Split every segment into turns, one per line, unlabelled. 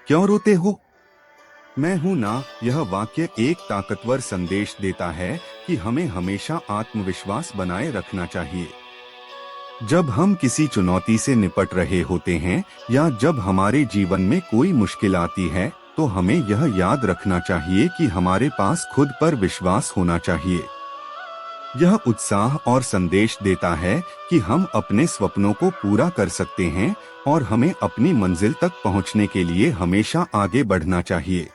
क्यों रोते हो? मैं हूं ना। यह वाक्य एक ताकतवर संदेश देता है कि हमें हमेशा आत्मविश्वास बनाए रखना चाहिए। जब हम किसी चुनौती से निपट रहे होते हैं या जब हमारे जीवन में कोई मुश्किल आती है, तो हमें यह याद रखना चाहिए कि हमारे पास खुद पर विश्वास होना चाहिए। यह उत्साह और संदेश देता है कि हम अपने सपनों को पूरा कर सकते हैं और हमें अपनी मंजिल तक पहुंचने के लिए हमेशा आगे बढ़ना चाहिए।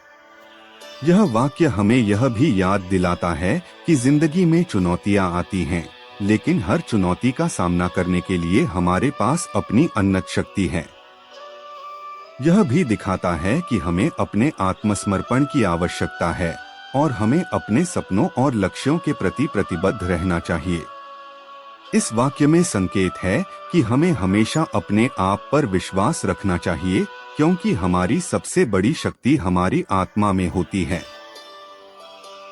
यह वाक्य हमें यह भी याद दिलाता है कि जिंदगी में चुनौतियां आती हैं, लेकिन हर चुनौती का सामना करने के लिए हमारे पास अपनी अनंत शक्ति है। यह भी दिखाता है कि हमें अपने आत्मसमर्पण की आवश्यकता है और हमें अपने सपनों और लक्ष्यों के प्रति प्रतिबद्ध रहना चाहिए। इस वाक्य में संकेत है कि हमें हमेशा अपने आप पर विश्वास रखना चाहिए, क्योंकि हमारी सबसे बड़ी शक्ति हमारी आत्मा में होती है।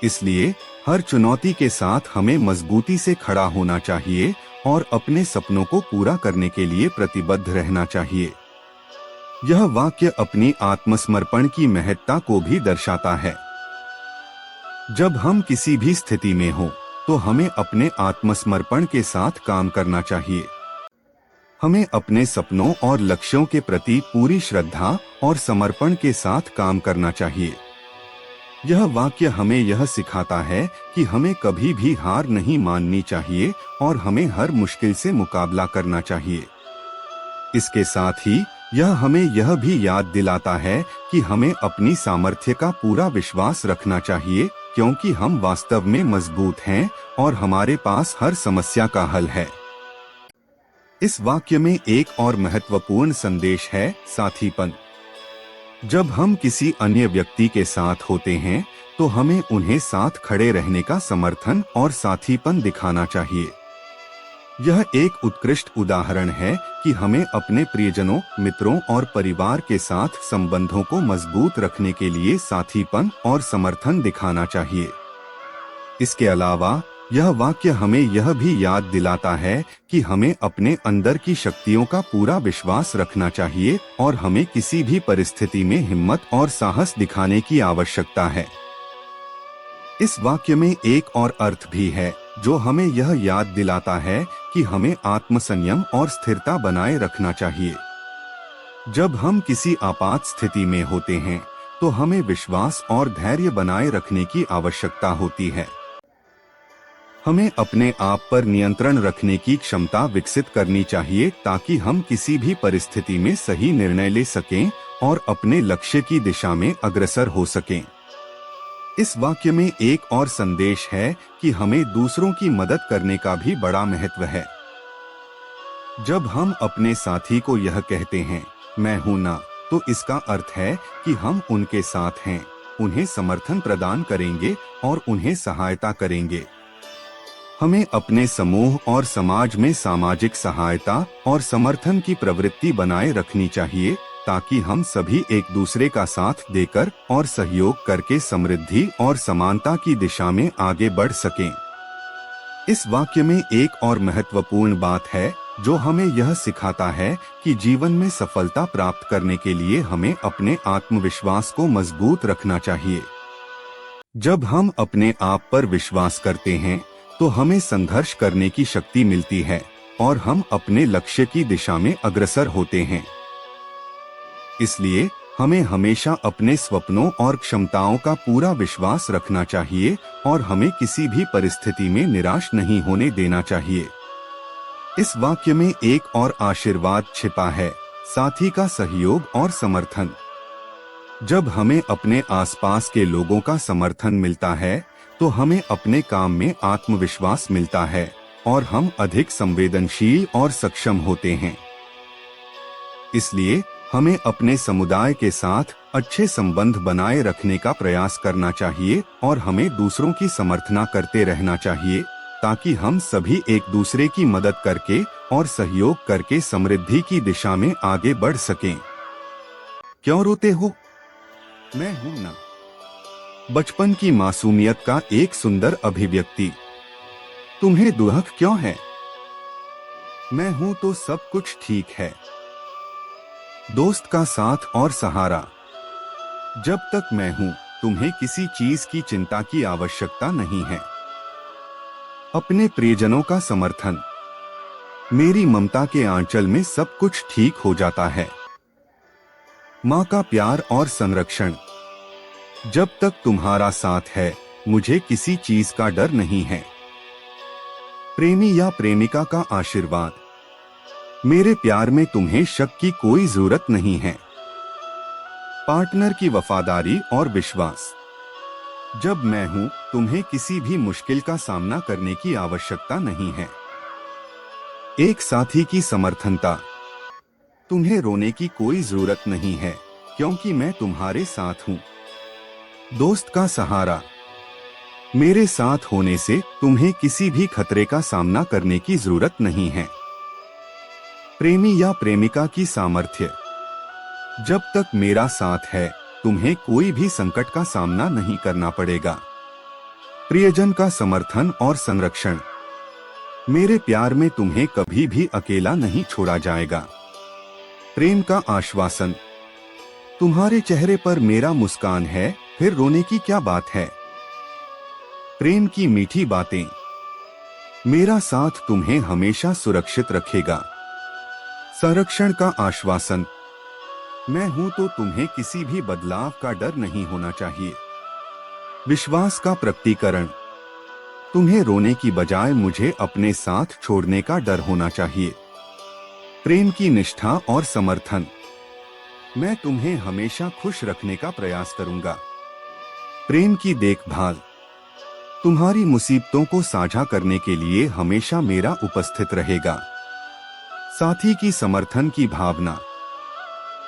इसलिए हर चुनौती के साथ हमें मजबूती से खड़ा होना चाहिए और अपने सपनों को पूरा करने के लिए प्रतिबद्ध रहना चाहिए। यह वाक्य अपनी आत्मसमर्पण की महत्ता को भी दर्शाता है। जब हम किसी भी स्थिति में हों, तो हमें अपने आत्मसमर्पण के साथ काम करना चाहिए। हमें अपने सपनों और लक्ष्यों के प्रति पूरी श्रद्धा और समर्पण के साथ काम करना चाहिए। यह वाक्य हमें यह सिखाता है कि हमें कभी भी हार नहीं माननी चाहिए और हमें हर मुश्किल से मुकाबला करना चाहिए। इसके साथ ही यह हमें यह भी याद दिलाता है कि हमें अपनी सामर्थ्य का पूरा विश्वास रखना चाहिए, क्योंकि हम वास्तव में मजबूत हैं और हमारे पास हर समस्या का हल है। इस वाक्य में एक और महत्वपूर्ण संदेश है, साथीपन। जब हम किसी अन्य व्यक्ति के साथ होते हैं, तो हमें उन्हें साथ खड़े रहने का समर्थन और साथीपन दिखाना चाहिए। यह एक उत्कृष्ट उदाहरण है कि हमें अपने प्रियजनों, मित्रों और परिवार के साथ संबंधों को मजबूत रखने के लिए साथीपन और समर्थन दिखाना चाहिए। इसके अलावा यह वाक्य हमें यह भी याद दिलाता है कि हमें अपने अंदर की शक्तियों का पूरा विश्वास रखना चाहिए और हमें किसी भी परिस्थिति में हिम्मत और साहस दिखाने की आवश्यकता है। इस वाक्य में एक और अर्थ भी है, जो हमें यह याद दिलाता है कि हमें आत्मसंयम और स्थिरता बनाए रखना चाहिए। जब हम किसी आपात स्थिति में होते हैं, तो हमें विश्वास और धैर्य बनाए रखने की आवश्यकता होती है। हमें अपने आप पर नियंत्रण रखने की क्षमता विकसित करनी चाहिए, ताकि हम किसी भी परिस्थिति में सही निर्णय ले सकें और अपने लक्ष्य की दिशा में अग्रसर हो सकें। इस वाक्य में एक और संदेश है कि हमें दूसरों की मदद करने का भी बड़ा महत्व है। जब हम अपने साथी को यह कहते हैं, मैं हूं ना, तो इसका अर्थ है कि हम उनके साथ हैं, उन्हें समर्थन प्रदान करेंगे और उन्हें सहायता करेंगे। हमें अपने समूह और समाज में सामाजिक सहायता और समर्थन की प्रवृत्ति बनाए रखनी चाहिए, ताकि हम सभी एक दूसरे का साथ देकर और सहयोग करके समृद्धि और समानता की दिशा में आगे बढ़ सकें। इस वाक्य में एक और महत्वपूर्ण बात है, जो हमें यह सिखाता है कि जीवन में सफलता प्राप्त करने के लिए हमें अपने आत्मविश्वास को मजबूत रखना चाहिए। जब हम अपने आप पर विश्वास करते हैं, तो हमें संघर्ष करने की शक्ति मिलती है और हम अपने लक्ष्य की दिशा में अग्रसर होते हैं। इसलिए हमें हमेशा अपने सपनों और क्षमताओं का पूरा विश्वास रखना चाहिए और हमें किसी भी परिस्थिति में निराश नहीं होने देना चाहिए। इस वाक्य में एक और आशीर्वाद छिपा है, साथी का सहयोग और समर्थन। जब हमें अपने आसपास के लोगों का समर्थन मिलता है, तो हमें अपने काम में आत्मविश्वास मिलता है और हम अधिक संवेदनशील और सक्षम होते हैं। इसलिए हमें अपने समुदाय के साथ अच्छे संबंध बनाए रखने का प्रयास करना चाहिए और हमें दूसरों की समर्थना करते रहना चाहिए, ताकि हम सभी एक दूसरे की मदद करके और सहयोग करके समृद्धि की दिशा में आगे बढ़ सकें। क्यों रोते हो? मैं हूं ना। बचपन की मासूमियत का एक सुंदर अभिव्यक्ति। तुम्हें दुख क्यों है? मैं हूं तो सब कुछ ठीक है। दोस्त का साथ और सहारा। जब तक मैं हूं, तुम्हें किसी चीज की चिंता की आवश्यकता नहीं है। अपने प्रियजनों का समर्थन। मेरी ममता के आंचल में सब कुछ ठीक हो जाता है। माँ का प्यार और संरक्षण। जब तक तुम्हारा साथ है, मुझे किसी चीज का डर नहीं है। प्रेमी या प्रेमिका का आशीर्वाद। मेरे प्यार में तुम्हें शक की कोई जरूरत नहीं है। पार्टनर की वफादारी और विश्वास। जब मैं हूं, तुम्हें किसी भी मुश्किल का सामना करने की आवश्यकता नहीं है। एक साथी की समर्थनता। तुम्हें रोने की कोई जरूरत नहीं है, क्योंकि मैं तुम्हारे साथ हूं। दोस्त का सहारा। मेरे साथ होने से तुम्हें किसी भी खतरे का सामना करने की जरूरत नहीं है। प्रेमी या प्रेमिका की सामर्थ्य। जब तक मेरा साथ है, तुम्हें कोई भी संकट का सामना नहीं करना पड़ेगा। प्रियजन का समर्थन और संरक्षण। मेरे प्यार में तुम्हें कभी भी अकेला नहीं छोड़ा जाएगा। प्रेम का आश्वासन। तुम्हारे चेहरे पर मेरा मुस्कान है, फिर रोने की क्या बात है। प्रेम की मीठी बातें। मेरा साथ तुम्हें हमेशा सुरक्षित रखेगा। संरक्षण का आश्वासन। मैं हूं तो तुम्हें किसी भी बदलाव का डर नहीं होना चाहिए। विश्वास का प्रकटीकरण। तुम्हें रोने की बजाय मुझे अपने साथ छोड़ने का डर होना चाहिए। प्रेम की निष्ठा और समर्थन। मैं तुम्हें हमेशा खुश रखने का प्रयास करूंगा। प्रेम की देखभाल। तुम्हारी मुसीबतों को साझा करने के लिए हमेशा मेरा उपस्थित रहेगा। साथी की समर्थन की भावना।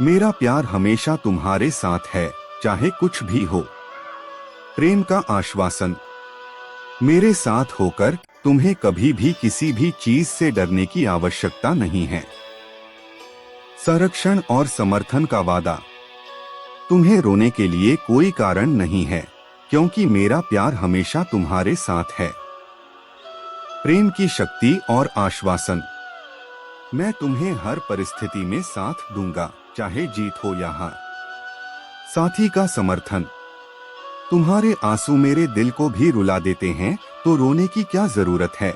मेरा प्यार हमेशा तुम्हारे साथ है, चाहे कुछ भी हो। प्रेम का आश्वासन। मेरे साथ होकर तुम्हें कभी भी किसी भी चीज से डरने की आवश्यकता नहीं है। संरक्षण और समर्थन का वादा। तुम्हें रोने के लिए कोई कारण नहीं है, क्योंकि मेरा प्यार हमेशा तुम्हारे साथ है। प्रेम की शक्ति और आश्वासन। मैं तुम्हें हर परिस्थिति में साथ दूंगा, चाहे जीत हो या हार। साथी का समर्थन। तुम्हारे आंसू मेरे दिल को भी रुला देते हैं, तो रोने की क्या जरूरत है।